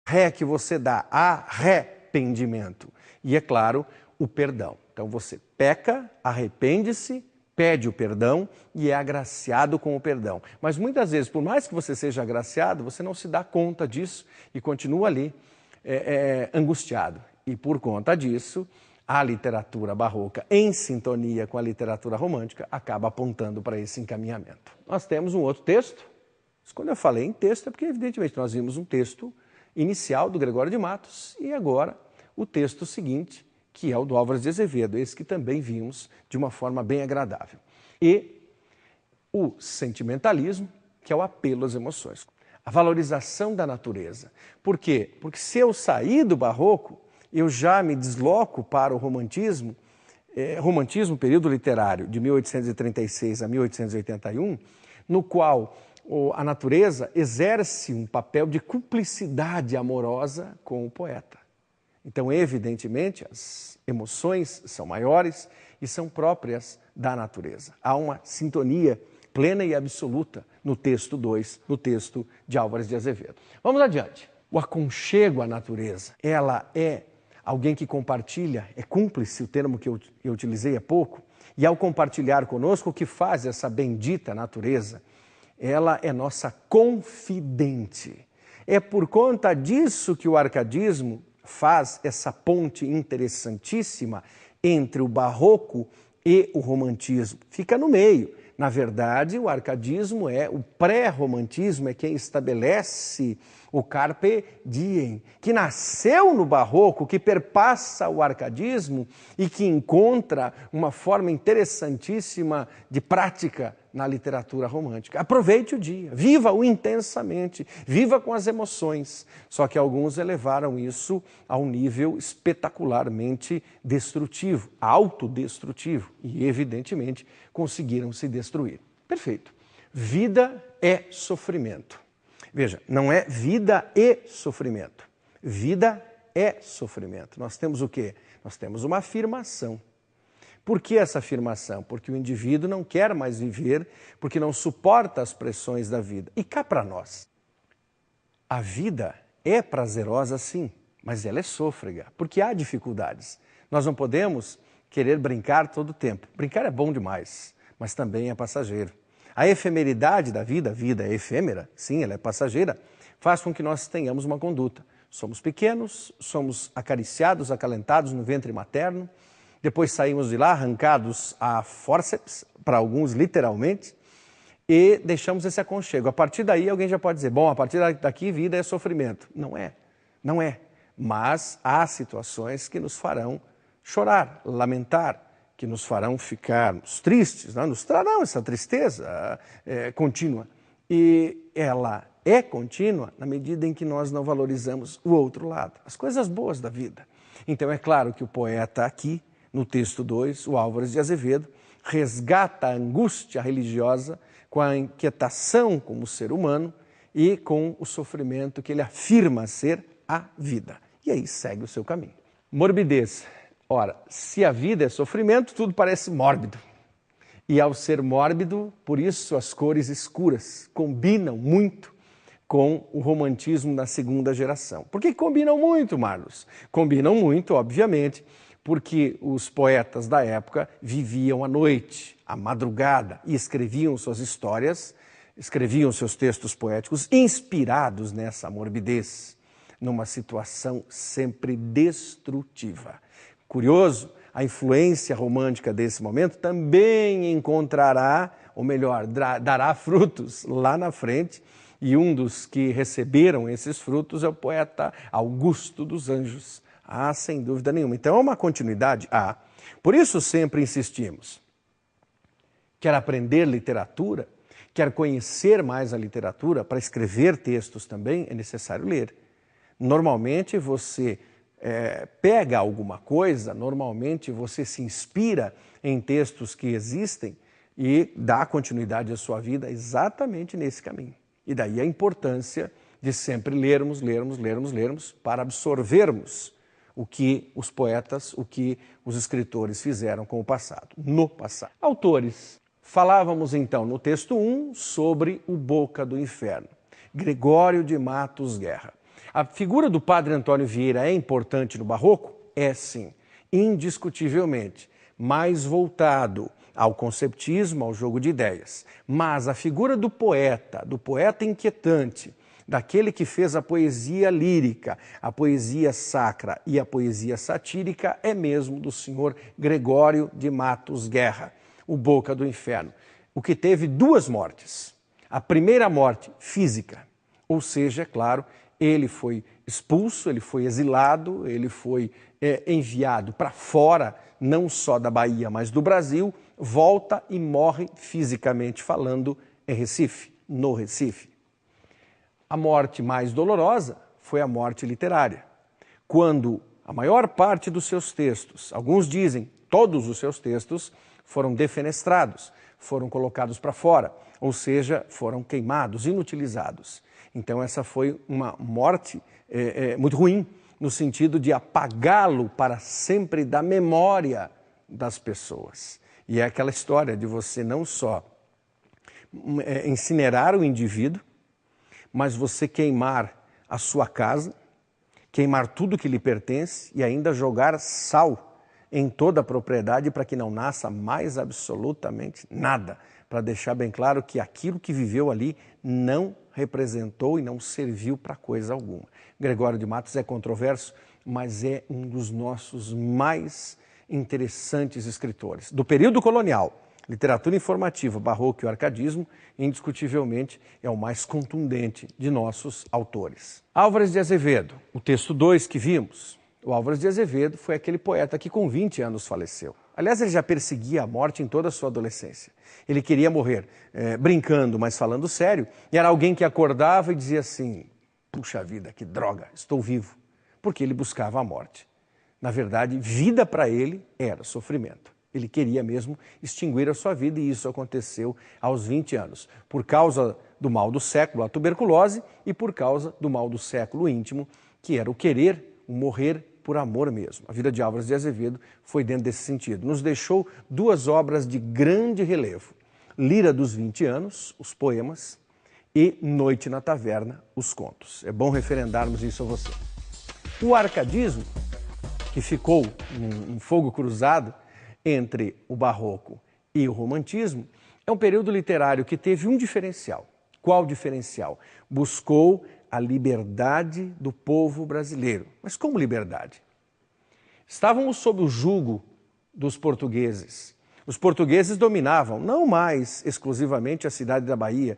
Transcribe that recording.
Ré que você dá, arrependimento. E é claro, o perdão. Então você peca, arrepende-se, pede o perdão e é agraciado com o perdão. Mas muitas vezes, por mais que você seja agraciado, você não se dá conta disso e continua ali angustiado. E por conta disso, a literatura barroca, em sintonia com a literatura romântica, acaba apontando para esse encaminhamento. Nós temos um outro texto. Quando eu falei em texto, é porque, evidentemente, nós vimos um texto inicial do Gregório de Matos e agora o texto seguinte, que é o do Álvares de Azevedo, esse que também vimos de uma forma bem agradável. E o sentimentalismo, que é o apelo às emoções. A valorização da natureza. Por quê? Porque se eu sair do barroco, eu já me desloco para o romantismo, período literário de 1836 a 1881, no qual a natureza exerce um papel de cumplicidade amorosa com o poeta. Então, evidentemente, as emoções são maiores e são próprias da natureza. Há uma sintonia plena e absoluta no texto 2, no texto de Álvares de Azevedo. Vamos adiante. O aconchego à natureza, ela é alguém que compartilha, é cúmplice, o termo que eu utilizei há pouco, e ao compartilhar conosco, o que faz essa bendita natureza? Ela é nossa confidente. É por conta disso que o arcadismo faz essa ponte interessantíssima entre o barroco e o romantismo. Fica no meio. Na verdade, o arcadismo o pré-romantismo é quem estabelece o carpe diem, que nasceu no barroco, que perpassa o arcadismo e que encontra uma forma interessantíssima de prática na literatura romântica. Aproveite o dia, viva-o intensamente, viva com as emoções. Só que alguns elevaram isso a um nível espetacularmente destrutivo, autodestrutivo, e evidentemente conseguiram se destruir. Perfeito. Vida é sofrimento. Veja, não é vida e sofrimento. Vida é sofrimento. Nós temos o quê? Nós temos uma afirmação. Por que essa afirmação? Porque o indivíduo não quer mais viver, porque não suporta as pressões da vida. E cá para nós, a vida é prazerosa sim, mas ela é sôfrega, porque há dificuldades. Nós não podemos querer brincar todo o tempo. Brincar é bom demais, mas também é passageiro. A efemeridade da vida, a vida é efêmera, sim, ela é passageira, faz com que nós tenhamos uma conduta. Somos pequenos, somos acariciados, acalentados no ventre materno, depois saímos de lá arrancados a fórceps, para alguns literalmente, e deixamos esse aconchego. A partir daí alguém já pode dizer, bom, a partir daqui vida é sofrimento. Não é, não é. Mas há situações que nos farão chorar, lamentar, que nos farão ficarmos tristes, não? Nos trarão essa tristeza contínua. E ela é contínua na medida em que nós não valorizamos o outro lado, as coisas boas da vida. Então é claro que o poeta aqui, no texto 2, o Álvares de Azevedo, resgata a angústia religiosa com a inquietação como ser humano e com o sofrimento que ele afirma ser a vida. E aí segue o seu caminho. Morbidez. Ora, se a vida é sofrimento, tudo parece mórbido. E ao ser mórbido, por isso as cores escuras combinam muito com o romantismo da segunda geração. Por que combinam muito, Marlos? Combinam muito, obviamente, porque os poetas da época viviam à noite, à madrugada, e escreviam suas histórias, escreviam seus textos poéticos inspirados nessa morbidez, numa situação sempre destrutiva. Curioso, a influência romântica desse momento também encontrará, ou melhor, dará frutos lá na frente, e um dos que receberam esses frutos é o poeta Augusto dos Anjos. Ah, sem dúvida nenhuma. Então é uma continuidade? Por isso sempre insistimos. Quer aprender literatura? Quer conhecer mais a literatura? Para escrever textos também é necessário ler. Normalmente você pega alguma coisa, normalmente você se inspira em textos que existem e dá continuidade à sua vida exatamente nesse caminho. E daí a importância de sempre lermos para absorvermos o que os poetas, o que os escritores fizeram com o passado, no passado. Autores. Falávamos então no texto 1 sobre o Boca do Inferno, Gregório de Matos Guerra. A figura do Padre Antônio Vieira é importante no Barroco? É sim, indiscutivelmente, mais voltado ao conceptismo, ao jogo de ideias. Mas a figura do poeta inquietante, daquele que fez a poesia lírica, a poesia sacra e a poesia satírica, é mesmo do senhor Gregório de Matos Guerra, o Boca do Inferno, o que teve duas mortes. A primeira morte física, ou seja, é claro, ele foi expulso, ele foi exilado, ele foi enviado para fora, não só da Bahia, mas do Brasil, volta e morre fisicamente falando em Recife, no Recife. A morte mais dolorosa foi a morte literária, quando a maior parte dos seus textos, alguns dizem todos os seus textos, foram defenestrados, foram colocados para fora, ou seja, foram queimados, inutilizados. Então essa foi uma morte muito ruim, no sentido de apagá-lo para sempre da memória das pessoas. E é aquela história de você não só incinerar o indivíduo, mas você queimar a sua casa, queimar tudo que lhe pertence e ainda jogar sal em toda a propriedade para que não nasça mais absolutamente nada, para deixar bem claro que aquilo que viveu ali não representou e não serviu para coisa alguma. Gregório de Matos é controverso, mas é um dos nossos mais interessantes escritores. Do período colonial, literatura informativa, barroco e o arcadismo, indiscutivelmente é o mais contundente de nossos autores. Álvares de Azevedo, o texto 2 que vimos. O Álvares de Azevedo foi aquele poeta que com 20 anos faleceu. Aliás, ele já perseguia a morte em toda a sua adolescência. Ele queria morrer brincando, mas falando sério, e era alguém que acordava e dizia assim, puxa vida, que droga, estou vivo, porque ele buscava a morte. Na verdade, vida para ele era sofrimento. Ele queria mesmo extinguir a sua vida e isso aconteceu aos 20 anos, por causa do mal do século, a tuberculose, e por causa do mal do século íntimo, que era o querer, o morrer por amor mesmo. A vida de Álvares de Azevedo foi dentro desse sentido. Nos deixou duas obras de grande relevo. Lira dos 20 anos, os poemas, e Noite na Taverna, os contos. É bom referendarmos isso a você. O arcadismo, que ficou um fogo cruzado entre o barroco e o romantismo, é um período literário que teve um diferencial. Qual diferencial? Buscou a liberdade do povo brasileiro. Mas como liberdade? Estávamos sob o jugo dos portugueses. Os portugueses dominavam não mais exclusivamente a cidade da Bahia,